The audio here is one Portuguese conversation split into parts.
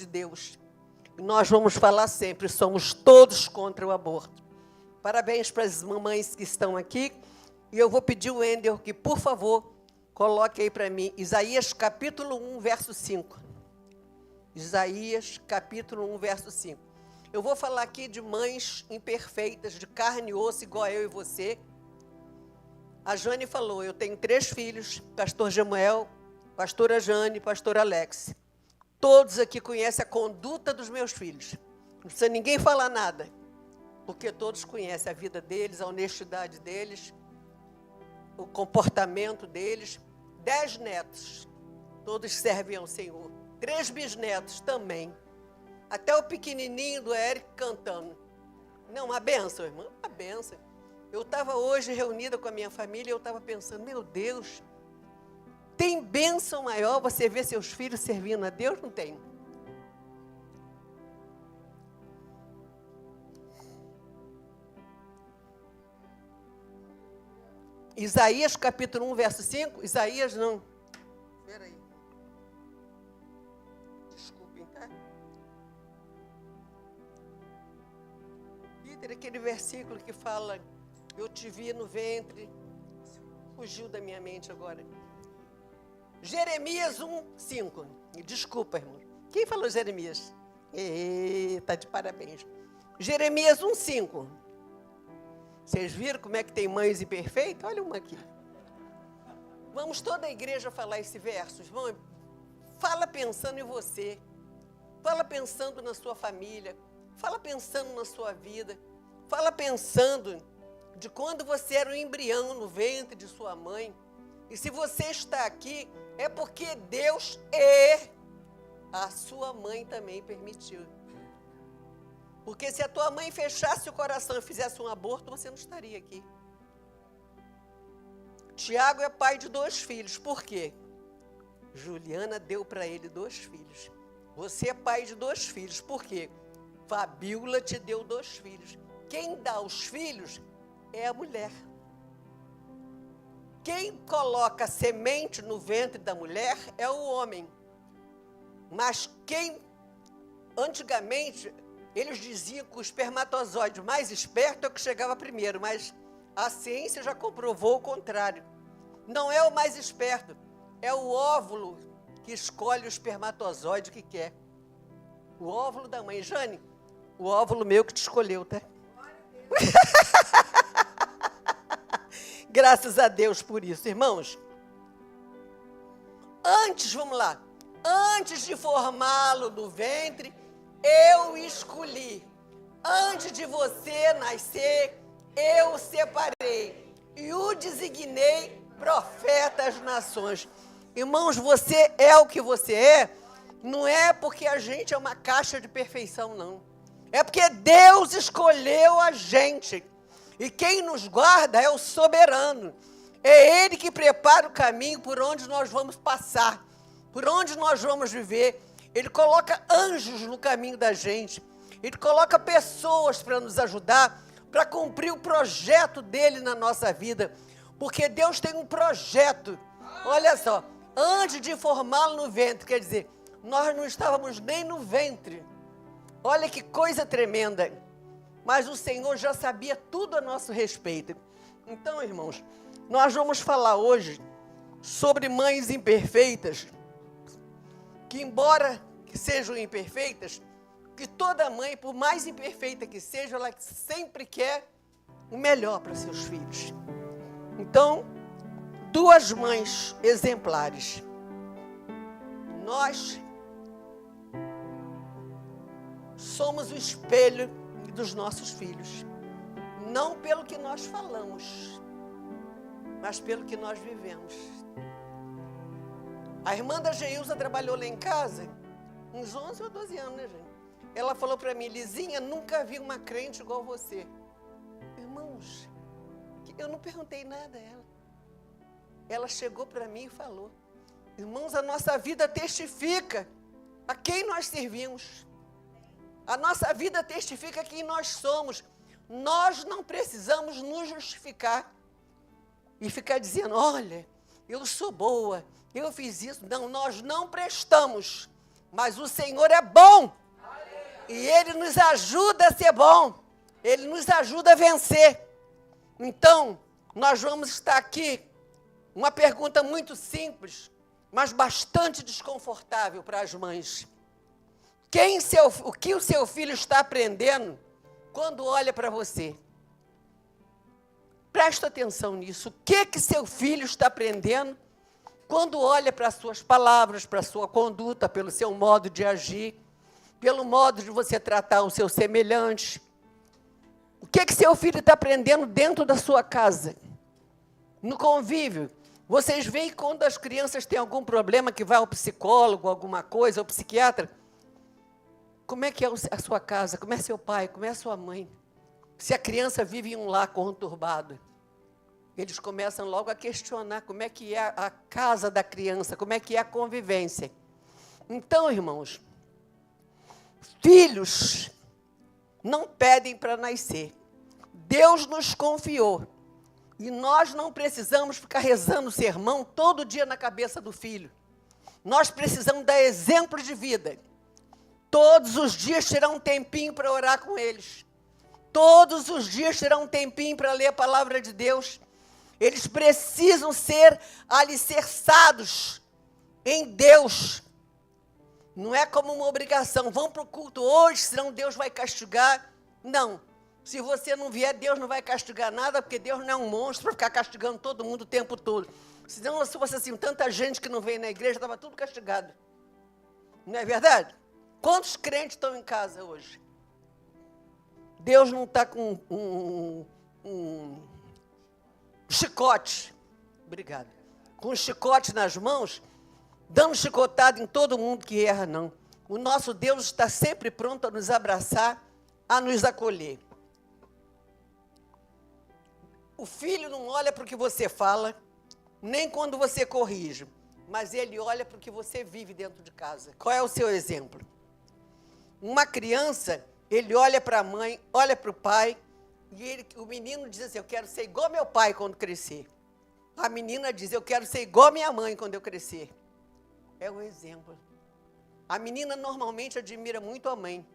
de Deus. E nós vamos falar sempre, somos todos contra o aborto. Parabéns para as mamães que estão aqui. E eu vou pedir o Wendel que, por favor, coloque aí para mim, Isaías capítulo 1, verso 5. Isaías capítulo 1, verso 5. Eu vou falar aqui de mães imperfeitas, de carne e osso, igual eu e você. A Jane falou, eu tenho 3 filhos, pastor Samuel, pastora Jane, pastor Alex. Todos aqui conhecem a conduta dos meus filhos. Não precisa ninguém falar nada, porque todos conhecem a vida deles, a honestidade deles, o comportamento deles. 10 netos, todos servem ao Senhor. 3 bisnetos também. Até o pequenininho do Eric cantando. Não, uma bênção, irmã, uma bênção. Eu estava hoje reunida com a minha família e eu estava pensando, meu Deus, tem bênção maior você ver seus filhos servindo a Deus? Não tem. Isaías capítulo 1, verso 5. Isaías não. Espera aí. Desculpem, tá? Peter, aquele versículo que fala, eu te vi no ventre. Fugiu da minha mente agora. Jeremias 1, 5. Desculpa, irmão. Quem falou Jeremias? Tá de parabéns. Jeremias 1, 5. Vocês viram como é que tem mães imperfeitas? Olha uma aqui. Vamos toda a igreja falar esse verso. Irmão, fala pensando em você. Fala pensando na sua família. Fala pensando na sua vida. Fala pensando de quando você era um embrião no ventre de sua mãe. E se você está aqui, é porque Deus e a sua mãe também permitiu. Porque se a tua mãe fechasse o coração e fizesse um aborto, você não estaria aqui. Tiago é pai de 2 filhos. Por quê? Juliana deu para ele 2 filhos. Você é pai de 2 filhos. Por quê? Fabíola te deu 2 filhos. Quem dá os filhos é a mulher. Quem coloca semente no ventre da mulher é o homem. Mas quem, antigamente, eles diziam que o espermatozoide mais esperto é o que chegava primeiro, mas a ciência já comprovou o contrário. Não é o mais esperto, é o óvulo que escolhe o espermatozoide que quer. O óvulo da mãe. Jane, o óvulo meu que te escolheu, tá? Graças a Deus por isso, irmãos. Antes, vamos lá, antes de formá-lo no ventre, eu escolhi. Antes de você nascer, eu o separei e o designei profeta às nações. Irmãos, você é o que você é, não é porque a gente é uma caixa de perfeição, não. É porque Deus escolheu a gente. E quem nos guarda é o soberano. É Ele que prepara o caminho por onde nós vamos passar, por onde nós vamos viver. Ele coloca anjos no caminho da gente. Ele coloca pessoas para nos ajudar, para cumprir o projeto dele na nossa vida. Porque Deus tem um projeto. Olha só, antes de formá-lo no ventre, quer dizer, nós não estávamos nem no ventre. Olha que coisa tremenda. Mas o Senhor já sabia tudo a nosso respeito. Então, irmãos, nós vamos falar hoje sobre mães imperfeitas, que embora sejam imperfeitas, que toda mãe, por mais imperfeita que seja, ela sempre quer o melhor para seus filhos. Então, 2 mães exemplares. Nós somos o espelho dos nossos filhos, não pelo que nós falamos, mas pelo que nós vivemos. A irmã da Geilza trabalhou lá em casa, uns 11 ou 12 anos, né, gente? Ela falou para mim, Lizinha, nunca vi uma crente igual você. Irmãos, eu não perguntei nada a ela. Ela chegou para mim e falou, irmãos, a nossa vida testifica a quem nós servimos. A nossa vida testifica quem nós somos. Nós não precisamos nos justificar e ficar dizendo, olha, eu sou boa, eu fiz isso. Não, nós não prestamos. Mas o Senhor é bom. E Ele nos ajuda a ser bom. Ele nos ajuda a vencer. Então, nós vamos estar aqui. Uma pergunta muito simples, mas bastante desconfortável para as mães. O que o seu filho está aprendendo quando olha para você? Presta atenção nisso. O que seu filho está aprendendo quando olha para as suas palavras, para a sua conduta, pelo seu modo de agir, pelo modo de você tratar o seu semelhante? O que seu filho está aprendendo dentro da sua casa? No convívio. Vocês veem quando as crianças têm algum problema que vai ao psicólogo, alguma coisa, ao psiquiatra? Como é que é a sua casa? Como é seu pai? Como é sua mãe? Se a criança vive em um lar conturbado, eles começam logo a questionar como é que é a casa da criança, como é que é a convivência. Então, irmãos, filhos não pedem para nascer. Deus nos confiou. E nós não precisamos ficar rezando sermão todo dia na cabeça do filho. Nós precisamos dar exemplo de vida. Todos os dias tirar um tempinho para orar com eles. Todos os dias tirar um tempinho para ler a palavra de Deus. Eles precisam ser alicerçados em Deus. Não é como uma obrigação. Vão para o culto hoje, senão Deus vai castigar. Não. Se você não vier, Deus não vai castigar nada, porque Deus não é um monstro para ficar castigando todo mundo o tempo todo. Senão, se fosse assim, tanta gente que não vem na igreja, estava tudo castigado. Não é verdade? Quantos crentes estão em casa hoje? Deus não está com um chicote, obrigado, com um chicote nas mãos, dando chicotada em todo mundo que erra, não. O nosso Deus está sempre pronto a nos abraçar, a nos acolher. O filho não olha para o que você fala, nem quando você corrige, mas ele olha para o que você vive dentro de casa. Qual é o seu exemplo? Uma criança, ele olha para a mãe, olha para o pai, e o menino diz assim, eu quero ser igual meu pai quando crescer. A menina diz, eu quero ser igual minha mãe quando eu crescer. É um exemplo. A menina normalmente admira muito a mãe,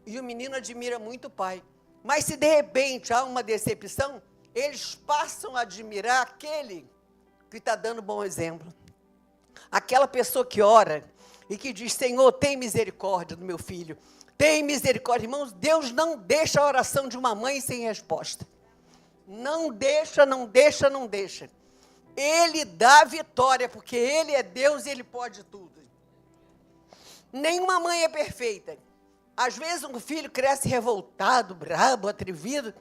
e o menino admira muito o pai. Mas se de repente há uma decepção, eles passam a admirar aquele que está dando bom exemplo. Aquela pessoa que ora e que diz, Senhor, tem misericórdia do meu filho. Tem misericórdia. Irmãos, Deus não deixa a oração de uma mãe sem resposta. Não deixa, não deixa, não deixa. Ele dá vitória, porque Ele é Deus e Ele pode tudo. Nenhuma mãe é perfeita. Às vezes um filho cresce revoltado, brabo, atrevido,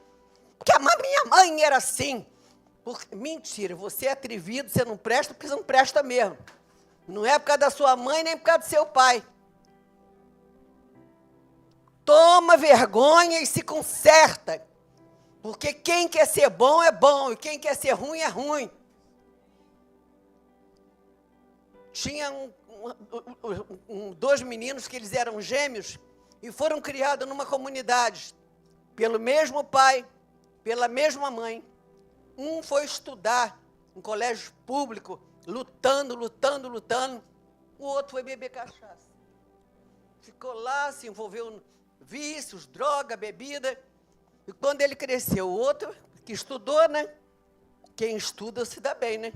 porque a minha mãe era assim. Mentira, você é atrevido, você não presta porque você não presta mesmo. Não é por causa da sua mãe, nem por causa do seu pai. Toma vergonha e se conserta. Porque quem quer ser bom é bom, e quem quer ser ruim é ruim. Tinha dois meninos que eles eram gêmeos e foram criados numa comunidade, pelo mesmo pai, pela mesma mãe. Um foi estudar em colégio público, lutando. O outro foi beber cachaça. Ficou lá, se envolveu em vícios, droga, bebida. E quando ele cresceu, o outro, que estudou, né? Quem estuda se dá bem, né?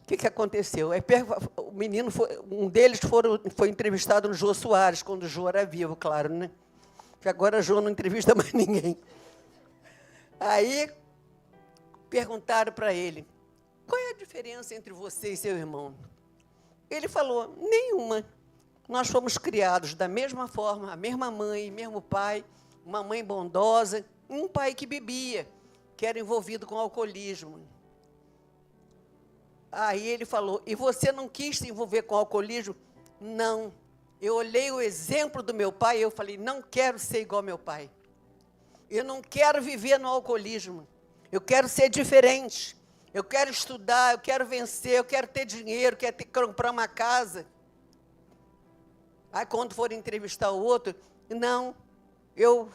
O que aconteceu? O menino, um deles foi entrevistado no Jô Soares, quando o Jô era vivo, claro, né? Que agora o Jô não entrevista mais ninguém. Aí, perguntaram para ele, qual é a diferença entre você e seu irmão? Ele falou, nenhuma. Nós fomos criados da mesma forma, a mesma mãe, mesmo pai, uma mãe bondosa, um pai que bebia, que era envolvido com alcoolismo. Aí ele falou, e você não quis se envolver com alcoolismo? Não. Eu olhei o exemplo do meu pai e eu falei, não quero ser igual ao meu pai. Eu não quero viver no alcoolismo. Eu quero ser diferente. Eu quero estudar, eu quero vencer, eu quero ter dinheiro, quero comprar uma casa. Aí quando foram entrevistar o outro, não, eu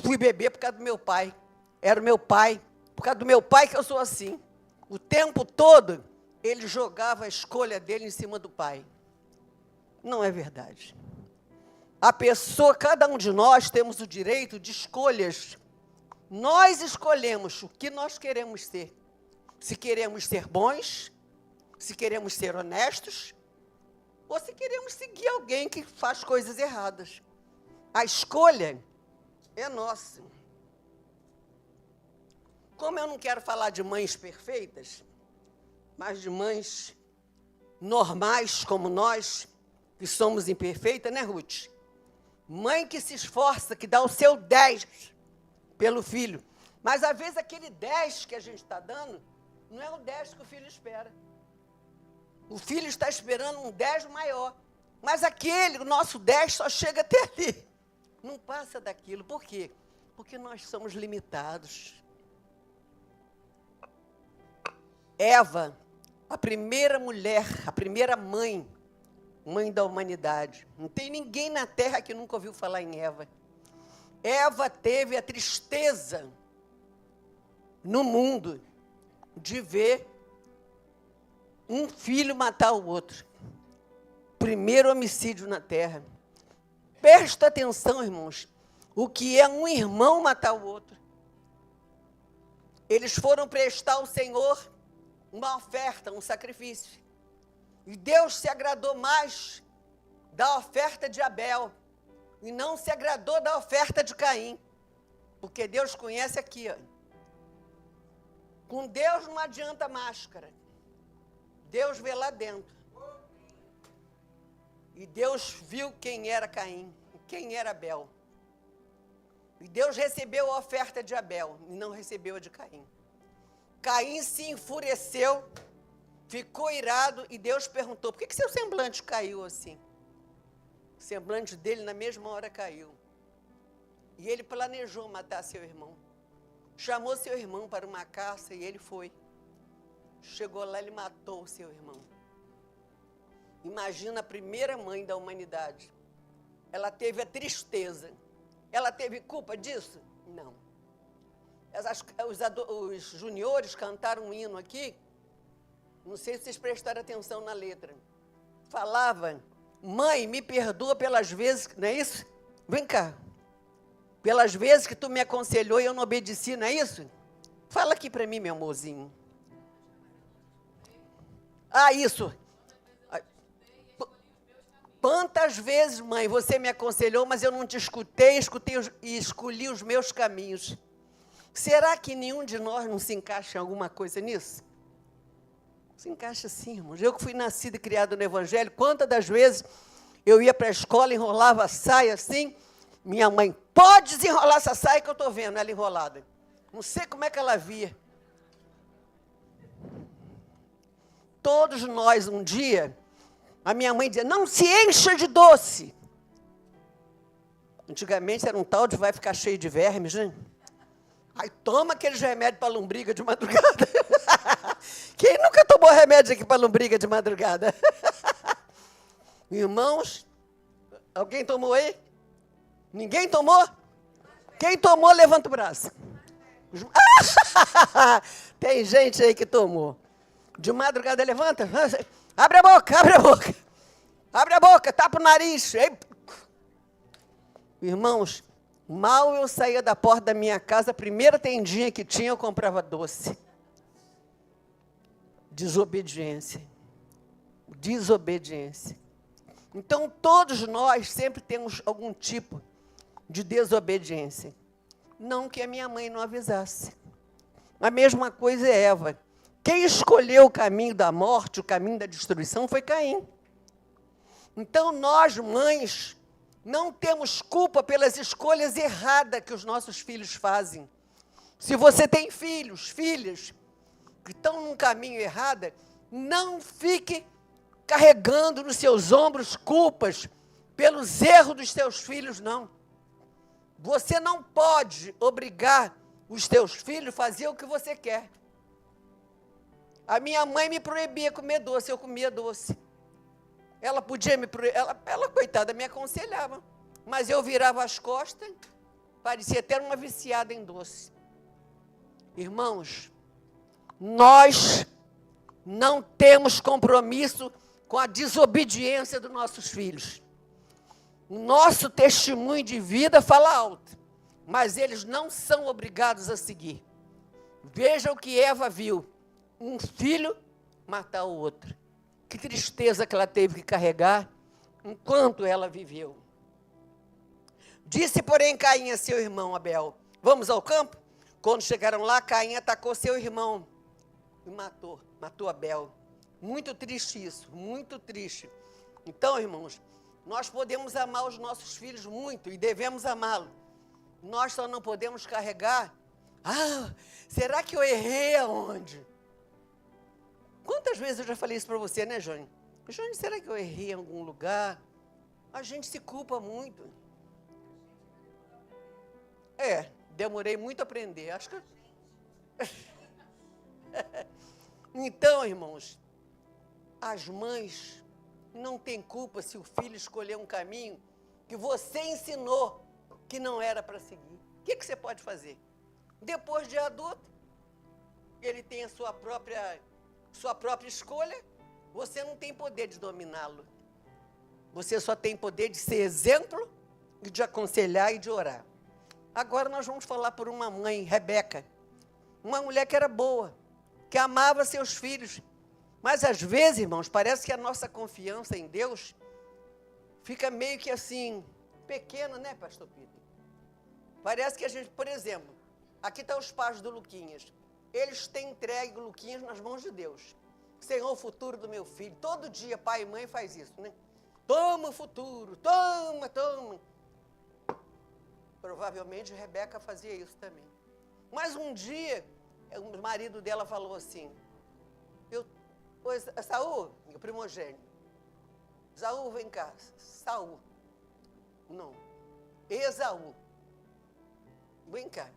fui beber por causa do meu pai. Era o meu pai, por causa do meu pai que eu sou assim. O tempo todo, ele jogava a escolha dele em cima do pai. Não é verdade. A pessoa, cada um de nós temos o direito de escolhas. Nós escolhemos o que nós queremos ser. Se queremos ser bons, se queremos ser honestos, ou se queremos seguir alguém que faz coisas erradas. A escolha é nossa. Como eu não quero falar de mães perfeitas, mas de mães normais como nós, que somos imperfeitas, né, Ruth? Mãe que se esforça, que dá o seu 10 pelo filho. Mas, às vezes, aquele 10 que a gente está dando, não é o 10 que o filho espera. O filho está esperando um 10 maior. Mas aquele, o nosso 10, só chega até ali. Não passa daquilo. Por quê? Porque nós somos limitados. Eva, a primeira mulher, a primeira mãe da humanidade. Não tem ninguém na terra que nunca ouviu falar em Eva. Eva teve a tristeza no mundo de ver um filho matar o outro. Primeiro homicídio na terra. Presta atenção, irmãos, o que é um irmão matar o outro. Eles foram prestar ao Senhor uma oferta, um sacrifício. E Deus se agradou mais da oferta de Abel e não se agradou da oferta de Caim. Porque Deus conhece aqui, ó. Com Deus não adianta máscara. Deus vê lá dentro. E Deus viu quem era Caim, quem era Abel. E Deus recebeu a oferta de Abel e não recebeu a de Caim. Caim se enfureceu, ficou irado e Deus perguntou, por que seu semblante caiu assim? O semblante dele na mesma hora caiu. E ele planejou matar seu irmão. Chamou seu irmão para uma caça e ele foi. Chegou lá, ele matou o seu irmão. Imagina a primeira mãe da humanidade. Ela teve a tristeza. Ela teve culpa disso? Não. Os juniores cantaram um hino aqui. Não sei se vocês prestaram atenção na letra. Falava, mãe, me perdoa pelas vezes, não é isso? Vem cá. Pelas vezes que tu me aconselhou e eu não obedeci, não é isso? Fala aqui para mim, meu amorzinho. Ah, isso. Quantas vezes, mãe, você me aconselhou, mas eu não te escutei e escolhi os meus caminhos. Será que nenhum de nós não se encaixa em alguma coisa nisso? Se encaixa sim, irmãos. Eu que fui nascida e criada no Evangelho, quantas das vezes eu ia para a escola, enrolava a saia assim, minha mãe, pode desenrolar essa saia que eu estou vendo ela enrolada. Não sei como é que ela via. Todos nós, um dia, a minha mãe dizia, não se encha de doce. Antigamente era um tal de vai ficar cheio de vermes, né? Aí toma aqueles remédios para lombriga de madrugada. Quem nunca tomou remédio aqui para lombriga de madrugada? Irmãos, alguém tomou aí? Ninguém tomou? Quem tomou, levanta o braço. Tem gente aí que tomou. De madrugada, levanta. Abre a boca, abre a boca. Abre a boca, tapa o nariz. Irmãos, mal eu saía da porta da minha casa, a primeira tendinha que tinha, eu comprava doce. Desobediência. Desobediência. Então, todos nós sempre temos algum tipo de desobediência. Não que a minha mãe não avisasse. A mesma coisa é Eva. Quem escolheu o caminho da morte, o caminho da destruição, foi Caim. Então, nós, mães, não temos culpa pelas escolhas erradas que os nossos filhos fazem. Se você tem filhos, filhas, que estão num caminho errado, não fique carregando nos seus ombros culpas pelos erros dos seus filhos, não. Você não pode obrigar os teus filhos a fazer o que você quer. A minha mãe me proibia comer doce, eu comia doce. Ela podia me proibir, ela, coitada, me aconselhava. Mas eu virava as costas, parecia até uma viciada em doce. Irmãos, nós não temos compromisso com a desobediência dos nossos filhos. O nosso testemunho de vida fala alto, mas eles não são obrigados a seguir. Veja o que Eva viu, um filho matar o outro. Que tristeza que ela teve que carregar enquanto ela viveu. Disse, porém, Caim a seu irmão Abel, vamos ao campo? Quando chegaram lá, Caim atacou seu irmão e matou Abel. Muito triste isso, muito triste. Então, irmãos, nós podemos amar os nossos filhos muito e devemos amá-los. Nós só não podemos carregar. Será que eu errei aonde? Quantas vezes eu já falei isso para você, né, Jônio? Jônio, será que eu errei em algum lugar? A gente se culpa muito. Demorei muito a aprender. Acho que... Então, irmãos, as mães não têm culpa se o filho escolher um caminho que você ensinou que não era para seguir. O que você pode fazer? Depois de adulto, ele tem a sua própria escolha, você não tem poder de dominá-lo. Você só tem poder de ser exemplo, e de aconselhar e de orar. Agora nós vamos falar por uma mãe, Rebeca, uma mulher que era boa, que amava seus filhos. Mas às vezes, irmãos, parece que a nossa confiança em Deus fica meio que assim, pequena, né, pastor Peter? Parece que a gente, por exemplo, aqui estão os pais do Luquinhas. Eles têm entregue o Luquinhas nas mãos de Deus. Senhor, o futuro do meu filho. Todo dia pai e mãe faz isso, né? Toma o futuro, toma. Provavelmente Rebeca fazia isso também. Mas um dia, o marido dela falou assim, Saul, o primogênito, Saul, vem cá, Saul, não, Esaú, vem cá,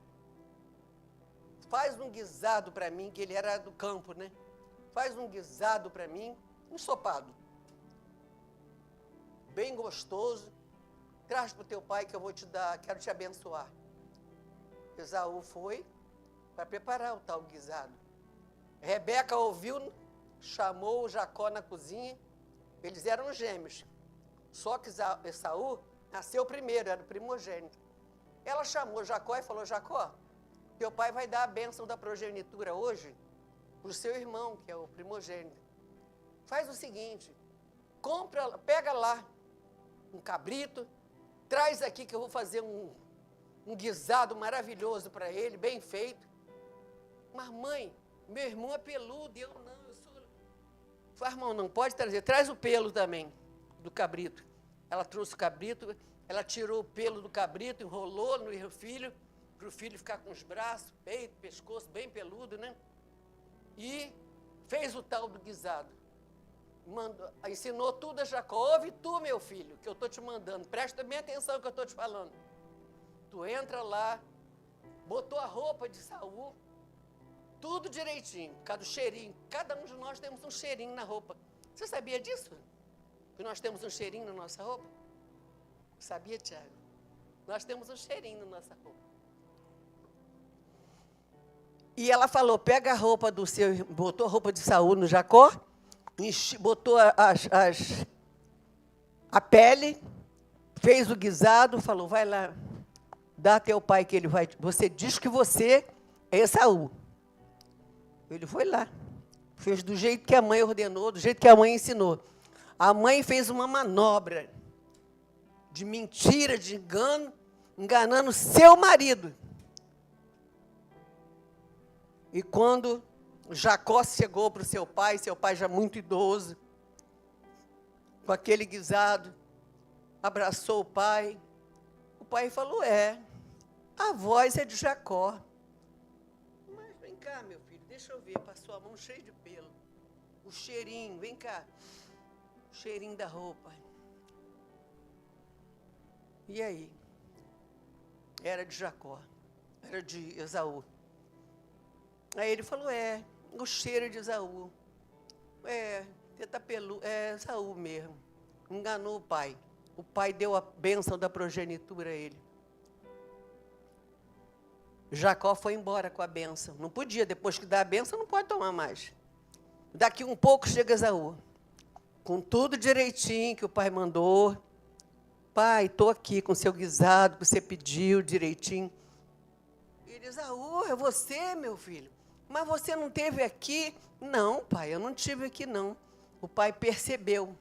faz um guisado para mim, que ele era do campo, né? Faz um guisado para mim, ensopado, bem gostoso, traz para o teu pai que eu vou te dar, quero te abençoar. Esaú foi para preparar o tal guisado. Rebeca ouviu, chamou Jacó na cozinha, eles eram gêmeos, só que Esaú nasceu primeiro, era o primogênito. Ela chamou Jacó e falou, Jacó, teu pai vai dar a bênção da progenitura hoje para o seu irmão, que é o primogênito. Faz o seguinte, pega lá um cabrito, traz aqui que eu vou fazer um guisado maravilhoso para ele, bem feito. Mas mãe, meu irmão é peludo, eu sou... Falei, irmão, não pode trazer, traz o pelo também do cabrito. Ela trouxe o cabrito, ela tirou o pelo do cabrito, enrolou no filho, para o filho ficar com os braços, peito, pescoço, bem peludo, né? E fez o tal do guisado. Ensinou tudo a Jacó. Ouve tu, meu filho, que eu estou te mandando. Presta bem atenção no que eu estou te falando. Tu entra lá, botou a roupa de Saul, tudo direitinho, por causa do cheirinho. Cada um de nós temos um cheirinho na roupa. Você sabia disso? Que nós temos um cheirinho na nossa roupa? Sabia, Tiago? Nós temos um cheirinho na nossa roupa. E ela falou, pega a roupa do seu... Botou a roupa de Saul no Jacó, botou a pele, fez o guisado, falou, vai lá, dá a teu pai que ele vai... Você diz que você é Esaú. Ele foi lá, fez do jeito que a mãe ordenou, do jeito que a mãe ensinou. A mãe fez uma manobra de mentira, de engano, enganando seu marido. E quando Jacó chegou para o seu pai já muito idoso, com aquele guisado, abraçou o pai falou, a voz é de Jacó. Mas vem cá, meu filho, deixa eu ver, passou a mão cheia de pelo, o cheirinho, vem cá, o cheirinho da roupa. E aí? Era de Jacó, era de Esaú. Aí ele falou, o cheiro de Esaú. Você tá peludo, Esaú mesmo. Enganou o pai. O pai deu a bênção da progenitura a ele. Jacó foi embora com a bênção. Não podia, depois que dá a bênção, não pode tomar mais. Daqui um pouco chega Esaú. com tudo direitinho que o pai mandou. Pai, estou aqui com o seu guisado que você pediu direitinho. Ele diz, é você, meu filho? Mas você não esteve aqui? Não, pai, eu não estive aqui, não. O pai percebeu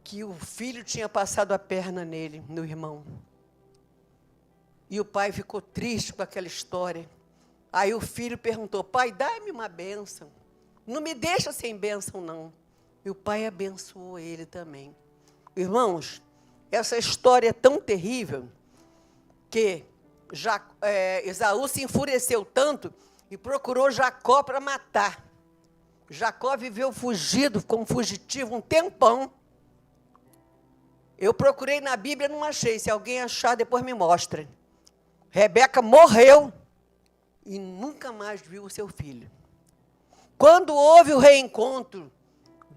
que o filho tinha passado a perna nele, no irmão. E o pai ficou triste com aquela história. Aí o filho perguntou, pai, dá-me uma bênção. Não me deixa sem bênção, não. E o pai abençoou ele também. Irmãos, essa história é tão terrível que Esaú se enfureceu tanto e procurou Jacó para matar. Jacó viveu fugido, como fugitivo, um tempão. Eu procurei na Bíblia, não achei. Se alguém achar, depois me mostra. Rebeca morreu e nunca mais viu o seu filho. Quando houve o reencontro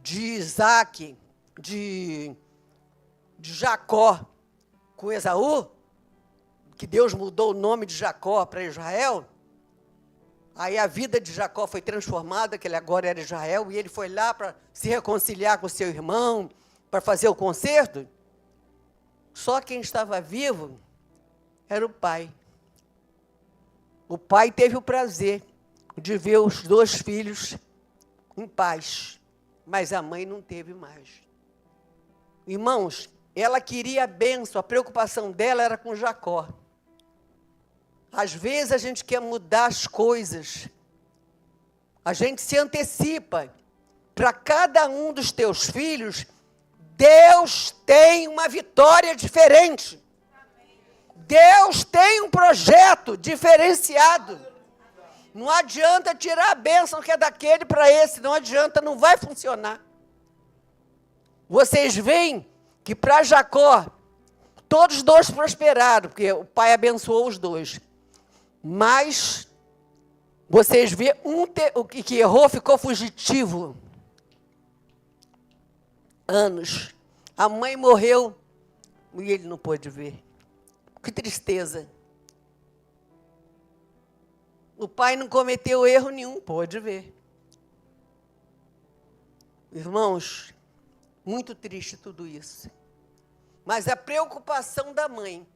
de Isaac, de Jacó com Esaú, que Deus mudou o nome de Jacó para Israel, aí a vida de Jacó foi transformada, que ele agora era Israel, e ele foi lá para se reconciliar com seu irmão, para fazer o concerto. Só quem estava vivo era o pai. O pai teve o prazer de ver os dois filhos em paz, mas a mãe não teve mais. Irmãos, ela queria a bênção, a preocupação dela era com Jacó. Às vezes a gente quer mudar as coisas, a gente se antecipa. Para cada um dos teus filhos, Deus tem uma vitória diferente. Deus tem um projeto diferenciado. Não adianta tirar a bênção que é daquele para esse, não adianta, não vai funcionar. Vocês veem que para Jacó, todos os dois prosperaram, porque o pai abençoou os dois. Mas, vocês veem, o que errou ficou fugitivo. Anos. A mãe morreu e ele não pôde ver. Que tristeza. O pai não cometeu erro nenhum, pôde ver. Irmãos, muito triste tudo isso. Mas a preocupação da mãe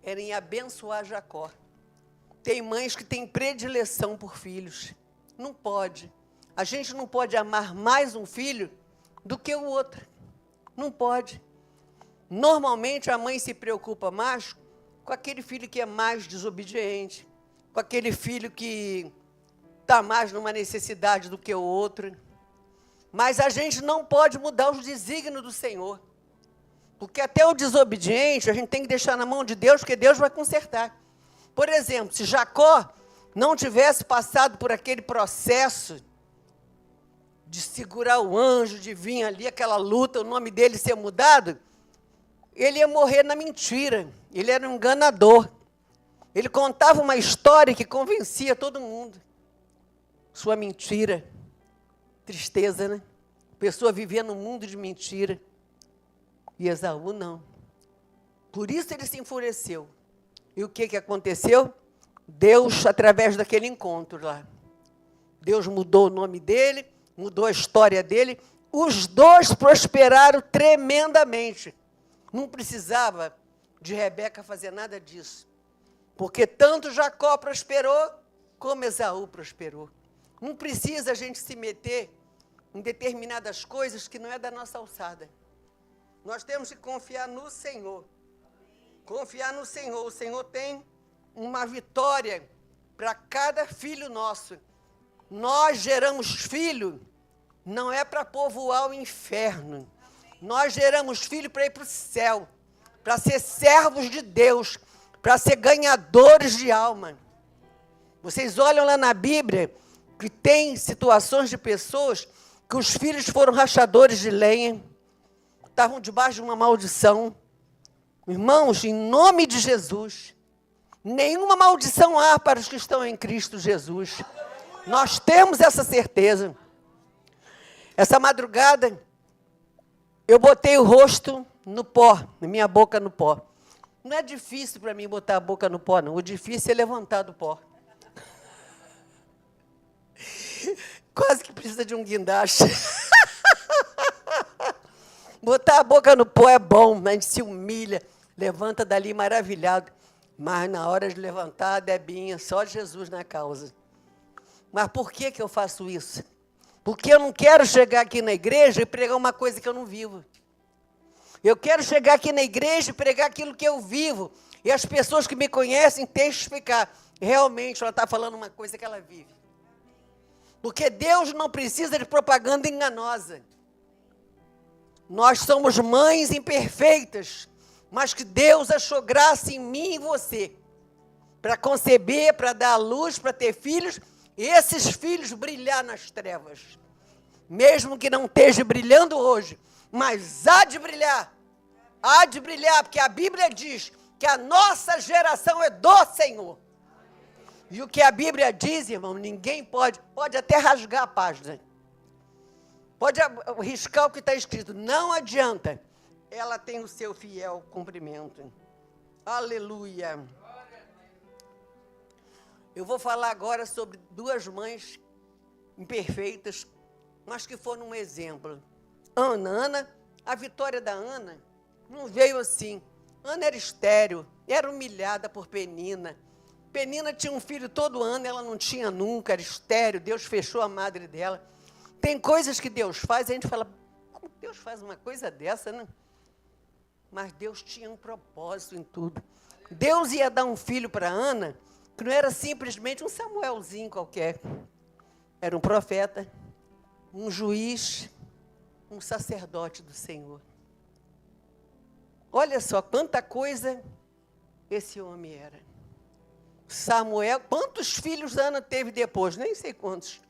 era em abençoar Jacó. Tem mães que têm predileção por filhos. Não pode. A gente não pode amar mais um filho do que o outro. Não pode. Normalmente a mãe se preocupa mais com aquele filho que é mais desobediente, com aquele filho que está mais numa necessidade do que o outro. Mas a gente não pode mudar os desígnios do Senhor. Porque até o desobediente a gente tem que deixar na mão de Deus, porque Deus vai consertar. Por exemplo, se Jacó não tivesse passado por aquele processo de segurar o anjo, de vir ali, aquela luta, o nome dele ser mudado, ele ia morrer na mentira. Ele era um enganador. Ele contava uma história que convencia todo mundo. Sua mentira. Tristeza, né? A pessoa vivia num mundo de mentira. E Esaú não. Por isso ele se enfureceu. E o que aconteceu? Deus, através daquele encontro lá, Deus mudou o nome dele, mudou a história dele. Os dois prosperaram tremendamente. Não precisava de Rebeca fazer nada disso. Porque tanto Jacó prosperou, como Esaú prosperou. Não precisa a gente se meter em determinadas coisas que não é da nossa alçada. Nós temos que confiar no Senhor. Confiar no Senhor. O Senhor tem uma vitória para cada filho nosso. Nós geramos filho, não é para povoar o inferno. Nós geramos filho para ir para o céu, para ser servos de Deus, para ser ganhadores de alma. Vocês olham lá na Bíblia que tem situações de pessoas que os filhos foram rachadores de lenha, estavam debaixo de uma maldição. Irmãos, em nome de Jesus, nenhuma maldição há para os que estão em Cristo Jesus. Nós temos essa certeza. Essa madrugada, eu botei o rosto no pó, minha boca no pó. Não é difícil para mim botar a boca no pó, não. O difícil é levantar do pó. Quase que precisa de um guindaste. Botar a boca no pó é bom, a gente se humilha, levanta dali maravilhado. Mas na hora de levantar, Debinha, só Jesus na causa. Mas por que eu faço isso? Porque eu não quero chegar aqui na igreja e pregar uma coisa que eu não vivo. Eu quero chegar aqui na igreja e pregar aquilo que eu vivo. E as pessoas que me conhecem testificar. Realmente ela está falando uma coisa que ela vive. Porque Deus não precisa de propaganda enganosa. Nós somos mães imperfeitas, mas que Deus achou graça em mim e em você. Para conceber, para dar à luz, para ter filhos, e esses filhos brilhar nas trevas. Mesmo que não esteja brilhando hoje, mas há de brilhar, porque a Bíblia diz que a nossa geração é do Senhor. E o que a Bíblia diz, irmão, ninguém pode até rasgar a página, pode riscar o que está escrito, não adianta, ela tem o seu fiel cumprimento. Aleluia. Eu vou falar agora sobre duas mães imperfeitas, mas que foram um exemplo. Ana, a vitória da Ana não veio assim. Ana era estéril, era humilhada por Penina. Penina tinha um filho todo ano, ela não tinha nunca, era estéril, Deus fechou a madre dela. Tem coisas que Deus faz, a gente fala, como Deus faz uma coisa dessa, né? Mas Deus tinha um propósito em tudo. Deus ia dar um filho para Ana, que não era simplesmente um Samuelzinho qualquer. Era um profeta, um juiz, um sacerdote do Senhor. Olha só quanta coisa esse homem era. Samuel, quantos filhos Ana teve depois? Nem sei quantos.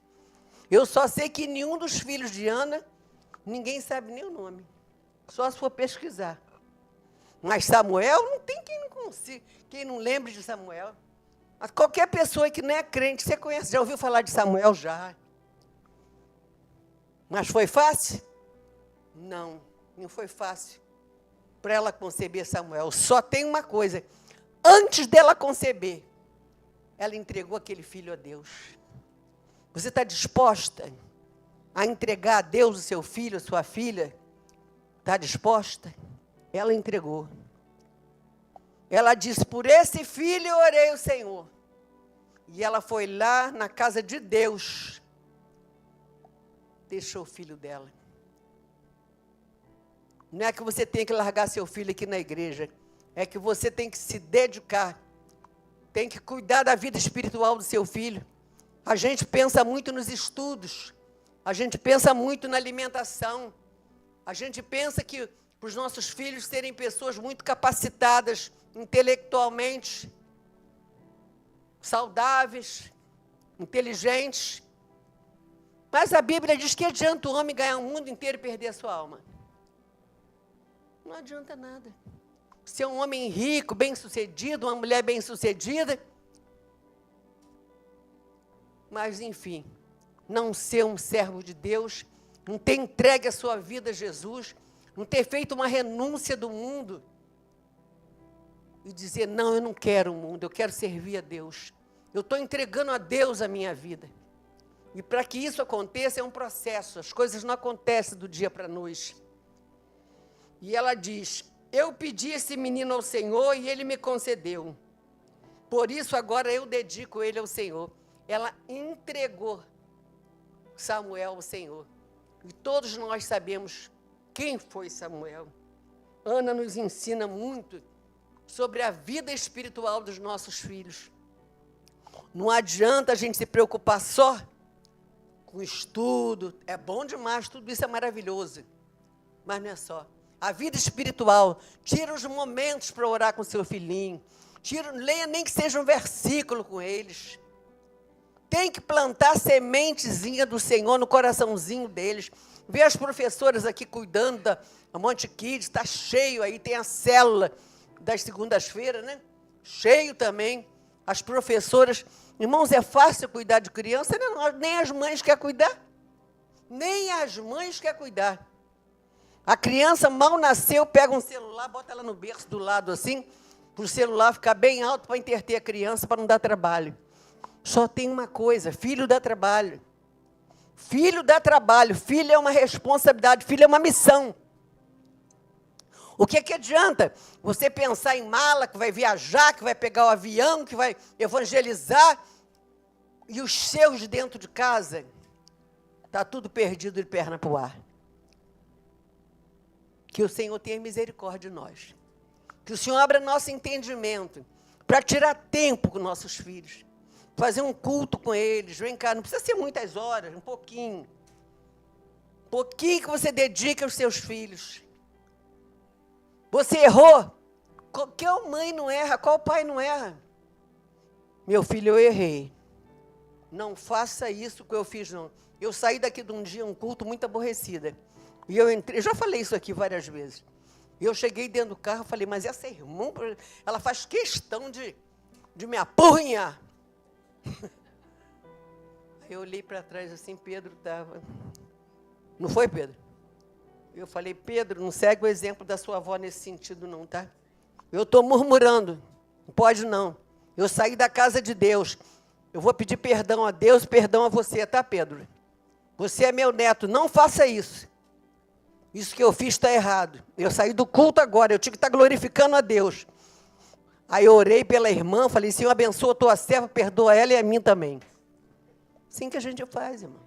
Eu só sei que nenhum dos filhos de Ana, ninguém sabe nem o nome. Só se for pesquisar. Mas Samuel, não tem quem não lembre de Samuel. Mas qualquer pessoa que não é crente, você conhece, já ouviu falar de Samuel? Já. Mas foi fácil? Não foi fácil para ela conceber Samuel. Só tem uma coisa, antes dela conceber, ela entregou aquele filho a Deus. Você está disposta a entregar a Deus o seu filho, a sua filha? Está disposta? Ela entregou. Ela disse, por esse filho eu orei ao Senhor. E ela foi lá na casa de Deus, deixou o filho dela. Não é que você tem que largar seu filho aqui na igreja, é que você tem que se dedicar, tem que cuidar da vida espiritual do seu filho. A gente pensa muito nos estudos, a gente pensa muito na alimentação, a gente pensa que para os nossos filhos serem pessoas muito capacitadas intelectualmente, saudáveis, inteligentes. Mas a Bíblia diz que adianta o homem ganhar o mundo inteiro e perder a sua alma. Não adianta nada. Ser um homem rico, bem-sucedido, uma mulher bem-sucedida, mas, enfim, não ser um servo de Deus, não ter entregue a sua vida a Jesus, não ter feito uma renúncia do mundo e dizer, não, eu não quero o mundo, eu quero servir a Deus. Eu estou entregando a Deus a minha vida. E para que isso aconteça é um processo, as coisas não acontecem do dia para a noite. E ela diz, eu pedi esse menino ao Senhor e ele me concedeu. Por isso agora eu dedico ele ao Senhor. Ela entregou Samuel ao Senhor. E todos nós sabemos quem foi Samuel. Ana nos ensina muito sobre a vida espiritual dos nossos filhos. Não adianta a gente se preocupar só com estudo. É bom demais, tudo isso é maravilhoso. Mas não é só. A vida espiritual, tira os momentos para orar com seu filhinho. Leia nem que seja um versículo com eles. Tem que plantar a sementezinha do Senhor no coraçãozinho deles. Vê as professoras aqui cuidando da Monte Kids, está cheio aí, tem a célula das segundas-feiras, né? Cheio também. As professoras, irmãos, é fácil cuidar de criança, né? Nem as mães querem cuidar. Nem as mães querem cuidar. A criança mal nasceu, pega um celular, bota ela no berço do lado assim, para o celular ficar bem alto para entreter a criança, para não dar trabalho. Só tem uma coisa, filho dá trabalho. Filho dá trabalho, filho é uma responsabilidade, filho é uma missão. O que adianta você pensar em mala, que vai viajar, que vai pegar o avião, que vai evangelizar, e os seus dentro de casa, está tudo perdido de perna para o ar? Que o Senhor tenha misericórdia de nós. Que o Senhor abra nosso entendimento para tirar tempo com nossos filhos. Fazer um culto com eles. Vem cá, não precisa ser muitas horas, um pouquinho. Um pouquinho que você dedica aos seus filhos. Você errou? Qual mãe não erra? Qual pai não erra? Meu filho, eu errei. Não faça isso que eu fiz, não. Eu saí daqui de um dia, um culto muito aborrecida. E eu entrei, eu já falei isso aqui várias vezes. E eu cheguei dentro do carro e falei, mas essa irmã, ela faz questão de me apurrinhar. Aí eu olhei para trás assim, Pedro estava... Não foi, Pedro? Eu falei, Pedro, não segue o exemplo da sua avó nesse sentido não, tá? Eu estou murmurando, não pode não. Eu saí da casa de Deus, eu vou pedir perdão a Deus, perdão a você, tá, Pedro? Você é meu neto, não faça isso. Isso que eu fiz está errado. Eu saí do culto agora, eu tinha que estar glorificando a Deus. Aí eu orei pela irmã, falei, Senhor, abençoa a tua serva, perdoa ela e a mim também. Assim que a gente faz, irmão.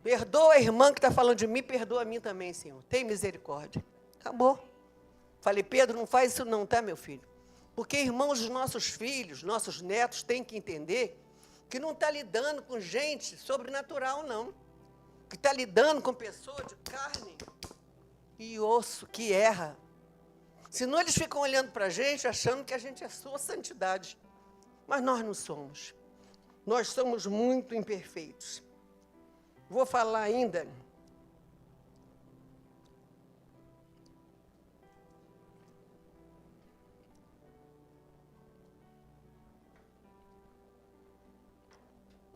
Perdoa a irmã que está falando de mim, perdoa a mim também, Senhor. Tem misericórdia. Acabou. Falei, Pedro, não faz isso não, tá, meu filho? Porque, irmãos, os nossos filhos, nossos netos têm que entender que não está lidando com gente sobrenatural, não. Que está lidando com pessoa de carne e osso, que erra. Senão eles ficam olhando para a gente, achando que a gente é sua santidade. Mas nós não somos. Nós somos muito imperfeitos. Vou falar ainda.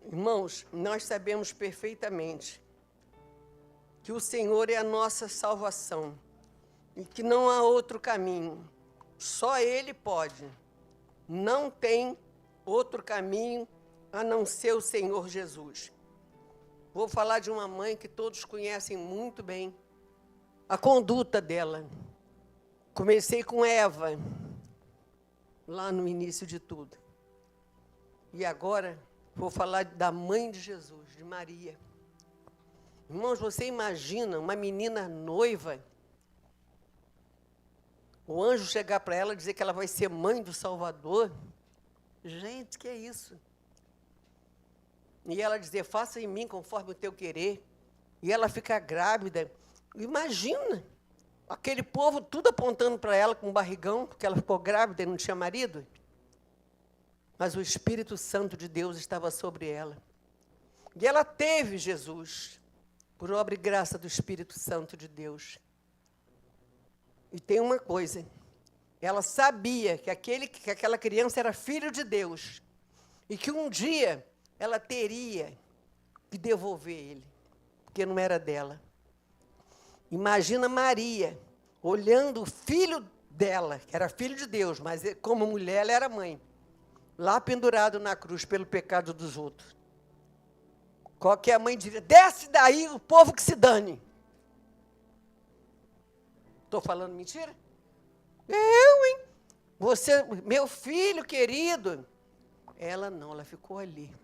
Irmãos, nós sabemos perfeitamente que o Senhor é a nossa salvação e que não há outro caminho. Só Ele pode. Não tem outro caminho a não ser o Senhor Jesus. Vou falar de uma mãe que todos conhecem muito bem. A conduta dela. Comecei com Eva, lá no início de tudo. E agora vou falar da mãe de Jesus, de Maria. Irmãos, você imagina uma menina noiva, o anjo chegar para ela e dizer que ela vai ser mãe do Salvador? Gente, que é isso? E ela dizer, faça em mim conforme o teu querer. E ela ficar grávida. Imagina, aquele povo tudo apontando para ela com um barrigão, porque ela ficou grávida e não tinha marido. Mas o Espírito Santo de Deus estava sobre ela. E ela teve Jesus, por obra e graça do Espírito Santo de Deus. E tem uma coisa, ela sabia que aquela criança era filho de Deus, e que um dia ela teria que devolver ele, porque não era dela. Imagina Maria, olhando o filho dela, que era filho de Deus, mas como mulher ela era mãe, lá pendurado na cruz pelo pecado dos outros. Qualquer mãe diria, desce daí o povo que se dane. Estou falando mentira? Eu, hein? Você, meu filho querido. Ela não, ela ficou ali,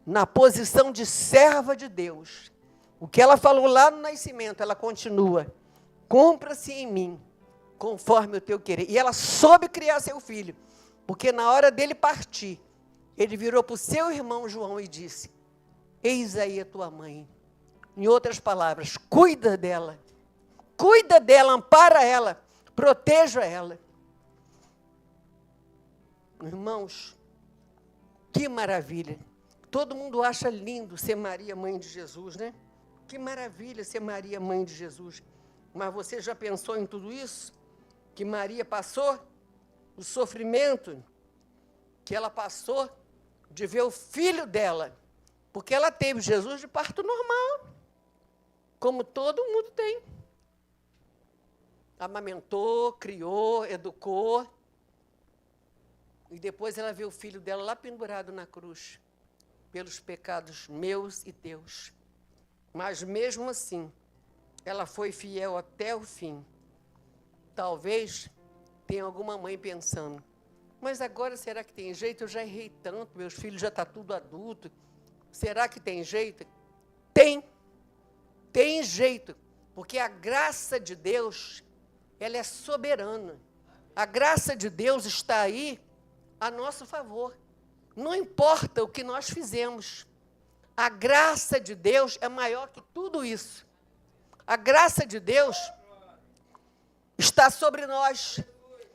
na posição de serva de Deus. O que ela falou lá no nascimento, ela continua. Cumpra-se em mim, conforme o teu querer. E ela soube criar seu filho, porque na hora dele partir, ele virou para o seu irmão João e disse, eis aí a tua mãe. Em outras palavras, cuida dela, ampara ela, proteja ela. Irmãos, que maravilha. Todo mundo acha lindo ser Maria, mãe de Jesus, né? Que maravilha ser Maria, mãe de Jesus. Mas você já pensou em tudo isso? Que Maria passou? O sofrimento que ela passou de ver o filho dela. Porque ela teve Jesus de parto normal, como todo mundo tem. Amamentou, criou, educou. E depois ela vê o filho dela lá pendurado na cruz, pelos pecados meus e teus. Mas mesmo assim, ela foi fiel até o fim. Talvez tenha alguma mãe pensando, mas agora será que tem jeito? Eu já errei tanto, meus filhos já estão tudo adulto. Será que tem jeito? Tem jeito, porque a graça de Deus, ela é soberana. A graça de Deus está aí a nosso favor. Não importa o que nós fizemos. A graça de Deus é maior que tudo isso. A graça de Deus está sobre nós,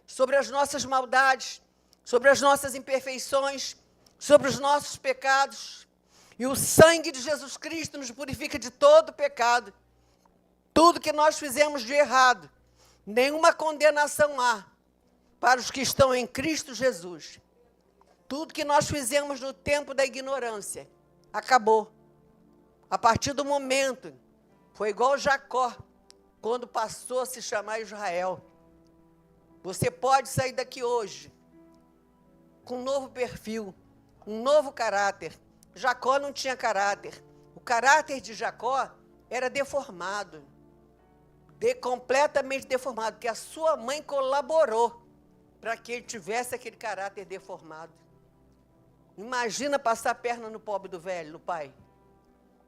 sobre as nossas maldades, sobre as nossas imperfeições, sobre os nossos pecados. E o sangue de Jesus Cristo nos purifica de todo pecado. Tudo que nós fizemos de errado, nenhuma condenação há para os que estão em Cristo Jesus. Tudo que nós fizemos no tempo da ignorância, acabou. A partir do momento, foi igual Jacó, quando passou a se chamar Israel. Você pode sair daqui hoje, com um novo perfil, um novo caráter. Jacó não tinha caráter. O caráter de Jacó era deformado. Completamente deformado, porque a sua mãe colaborou para que ele tivesse aquele caráter deformado. Imagina passar a perna no pobre do velho, no pai.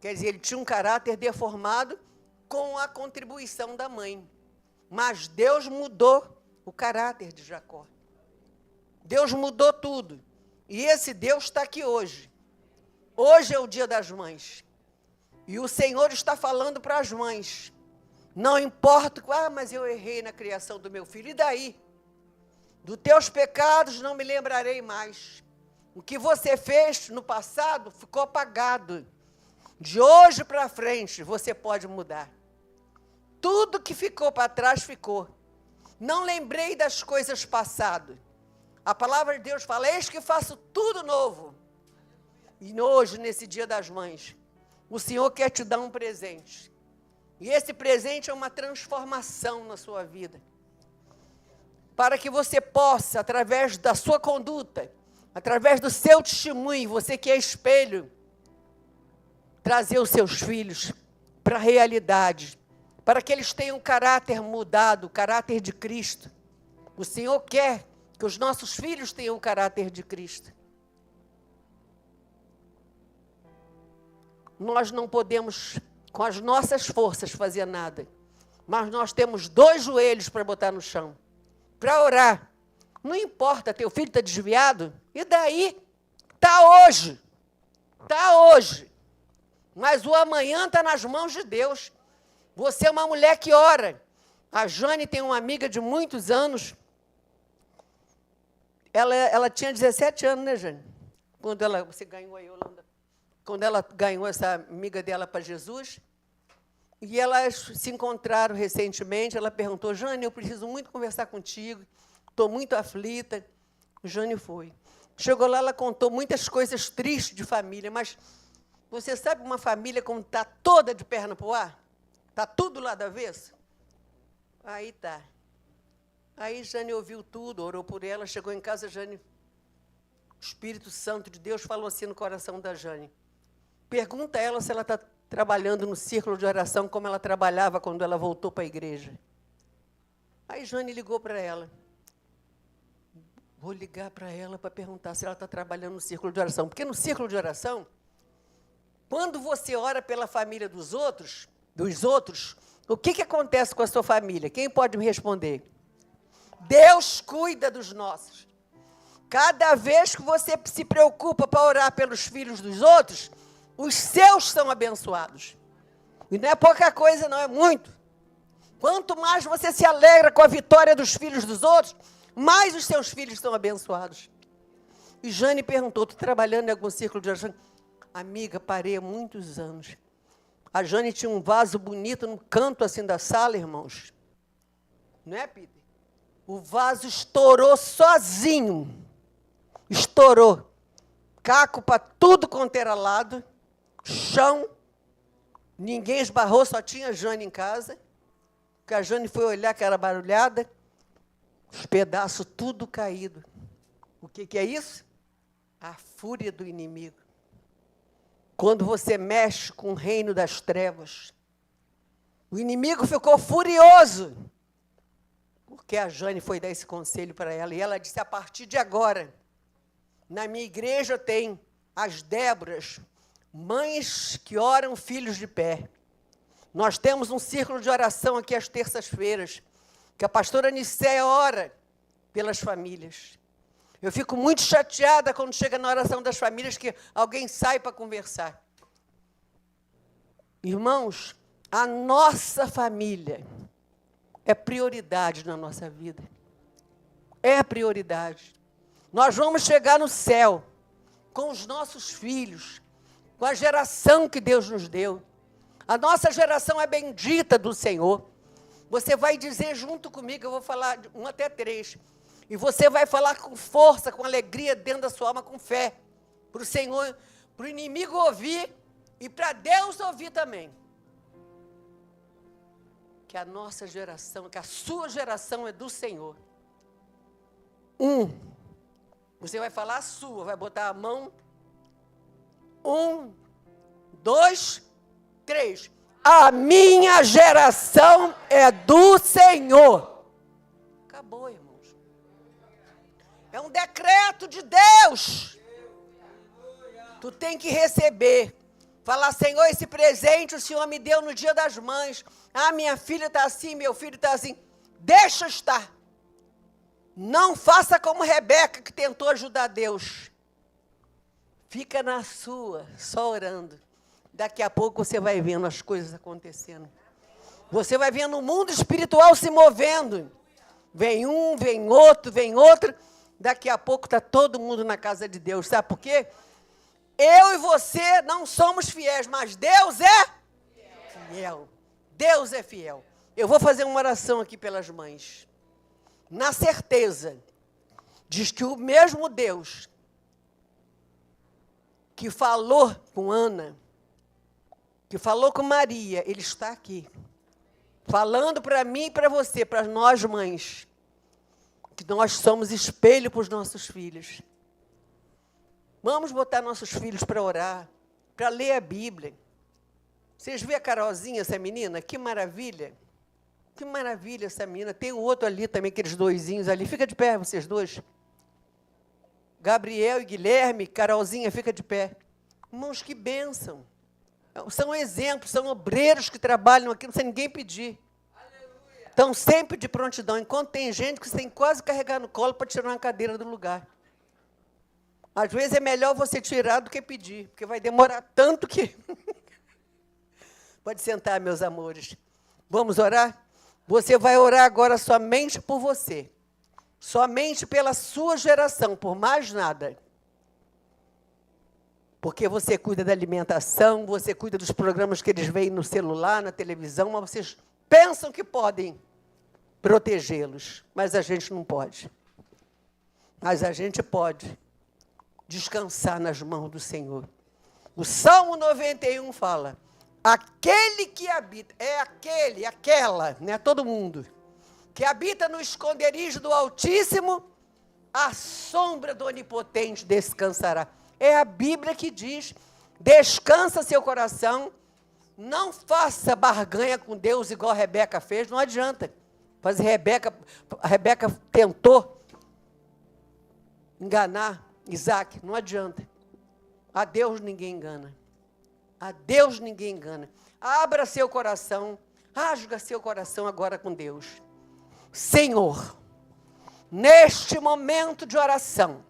Quer dizer, ele tinha um caráter deformado com a contribuição da mãe. Mas Deus mudou o caráter de Jacó. Deus mudou tudo. E esse Deus está aqui hoje. Hoje é o dia das mães. E o Senhor está falando para as mães. Não importa, mas eu errei na criação do meu filho. E daí? Dos teus pecados não me lembrarei mais. O que você fez no passado ficou apagado. De hoje para frente, você pode mudar. Tudo que ficou para trás, ficou. Não lembrei das coisas passadas. A palavra de Deus fala, eis que faço tudo novo. E hoje, nesse dia das mães, o Senhor quer te dar um presente. E esse presente é uma transformação na sua vida. Para que você possa, através da sua conduta, através do seu testemunho, você que é espelho, trazer os seus filhos para a realidade, para que eles tenham caráter mudado, o caráter de Cristo. O Senhor quer que os nossos filhos tenham o caráter de Cristo. Nós não podemos, com as nossas forças, fazer nada, mas nós temos 2 joelhos para botar no chão, para orar. Não importa, teu filho está desviado, e daí? Está hoje. Mas o amanhã está nas mãos de Deus. Você é uma mulher que ora. A Jane tem uma amiga de muitos anos. Ela tinha 17 anos, né, Jane? Você ganhou a Yolanda. Quando ela ganhou essa amiga dela para Jesus. E elas se encontraram recentemente. Ela perguntou, Jane, eu preciso muito conversar contigo. Estou muito aflita. Jane foi. Chegou lá, ela contou muitas coisas tristes de família, mas você sabe uma família como está toda de perna para o ar? Está tudo lá da vez? Aí tá. Aí Jane ouviu tudo, orou por ela, chegou em casa, Jane, o Espírito Santo de Deus falou assim no coração da Jane. Pergunta a ela se ela está trabalhando no círculo de oração como ela trabalhava quando ela voltou para a igreja. Aí Jane ligou para ela. Vou ligar para ela para perguntar se ela está trabalhando no círculo de oração. Porque no círculo de oração, quando você ora pela família dos outros, o que acontece com a sua família? Quem pode me responder? Deus cuida dos nossos. Cada vez que você se preocupa para orar pelos filhos dos outros, os seus são abençoados. E não é pouca coisa, não, é muito. Quanto mais você se alegra com a vitória dos filhos dos outros, mais os seus filhos são abençoados. E Jane perguntou, estou trabalhando em algum círculo de oração? Amiga, parei há muitos anos. A Jane tinha um vaso bonito no canto assim da sala, irmãos. Não é, Peter? O vaso estourou sozinho. Estourou. Caco para tudo quanto era lado. Chão. Ninguém esbarrou, só tinha Jane em casa. Porque a Jane foi olhar aquela barulhada. Os pedaços tudo caído. O que é isso? A fúria do inimigo. Quando você mexe com o reino das trevas, o inimigo ficou furioso. porque a Jane foi dar esse conselho para ela, e ela disse, a partir de agora, na minha igreja tem as Déboras, mães que oram filhos de pé. Nós temos um círculo de oração aqui às terças-feiras, que a pastora Nicéia ora pelas famílias. Eu fico muito chateada quando chega na oração das famílias que alguém sai para conversar. Irmãos, a nossa família é prioridade na nossa vida. É prioridade. Nós vamos chegar no céu com os nossos filhos, com a geração que Deus nos deu. A nossa geração é bendita do Senhor. Você vai dizer junto comigo, eu vou falar 1 até 3. E você vai falar com força, com alegria dentro da sua alma, com fé. Para o Senhor, para o inimigo ouvir e para Deus ouvir também. Que a nossa geração, que a sua geração é do Senhor. Você vai falar a sua, vai botar a mão. 1, 2, 3. A minha geração é do Senhor. Acabou, irmãos. É um decreto de Deus. Tu tem que receber. Falar, Senhor, esse presente o Senhor me deu no dia das mães. Ah, minha filha está assim, meu filho está assim. Deixa estar. Não faça como Rebeca, que tentou ajudar Deus. Fica na sua, só orando. Daqui a pouco você vai vendo as coisas acontecendo. Você vai vendo o mundo espiritual se movendo. Vem um, vem outro, vem outro. Daqui a pouco está todo mundo na casa de Deus. Sabe por quê? Eu e você não somos fiéis, mas Deus é fiel. Deus é fiel. Eu vou fazer uma oração aqui pelas mães. Na certeza, diz que o mesmo Deus que falou com Ana, que falou com Maria, Ele está aqui. Falando para mim e para você, para nós mães, que nós somos espelho para os nossos filhos. Vamos botar nossos filhos para orar, para ler a Bíblia. Vocês viram a Carolzinha, essa menina? Que maravilha! Que maravilha essa menina. Tem um outro ali também, aqueles doisinhos ali. Fica de pé, vocês dois. Gabriel e Guilherme, Carolzinha, fica de pé. Irmãos, que bênção. São exemplos, são obreiros que trabalham aqui, não sem ninguém pedir. Aleluia. Estão sempre de prontidão, enquanto tem gente que você tem que quase carregar no colo para tirar uma cadeira do lugar. Às vezes é melhor você tirar do que pedir, porque vai demorar tanto que... Pode sentar, meus amores. Vamos orar? Você vai orar agora somente por você. Somente pela sua geração, por mais nada. Porque você cuida da alimentação, você cuida dos programas que eles veem no celular, na televisão, mas vocês pensam que podem protegê-los, mas a gente não pode. Mas a gente pode descansar nas mãos do Senhor. O Salmo 91 fala, aquele que habita, é aquele, aquela, não é todo mundo, que habita no esconderijo do Altíssimo, a sombra do Onipotente descansará. É a Bíblia que diz, descansa seu coração, não faça barganha com Deus igual a Rebeca fez, não adianta. Mas a Rebeca tentou enganar Isaac, não adianta. A Deus ninguém engana. A Deus ninguém engana. Abra seu coração, rasga seu coração agora com Deus. Senhor, neste momento de oração,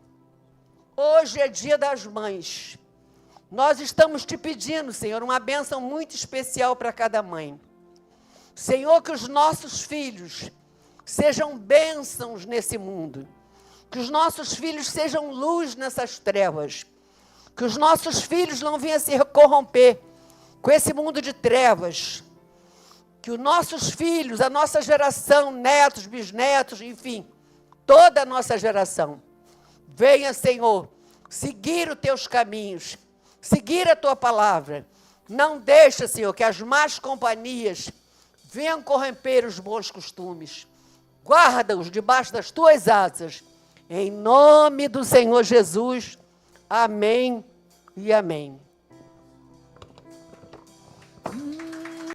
hoje é dia das mães. Nós estamos te pedindo, Senhor, uma bênção muito especial para cada mãe. Senhor, que os nossos filhos sejam bênçãos nesse mundo. Que os nossos filhos sejam luz nessas trevas. Que os nossos filhos não venham se corromper com esse mundo de trevas. Que os nossos filhos, a nossa geração, netos, bisnetos, enfim, toda a nossa geração, venha, Senhor, seguir os teus caminhos, seguir a tua palavra. Não deixa, Senhor, que as más companhias venham corromper os bons costumes. Guarda-os debaixo das tuas asas. Em nome do Senhor Jesus. Amém e amém.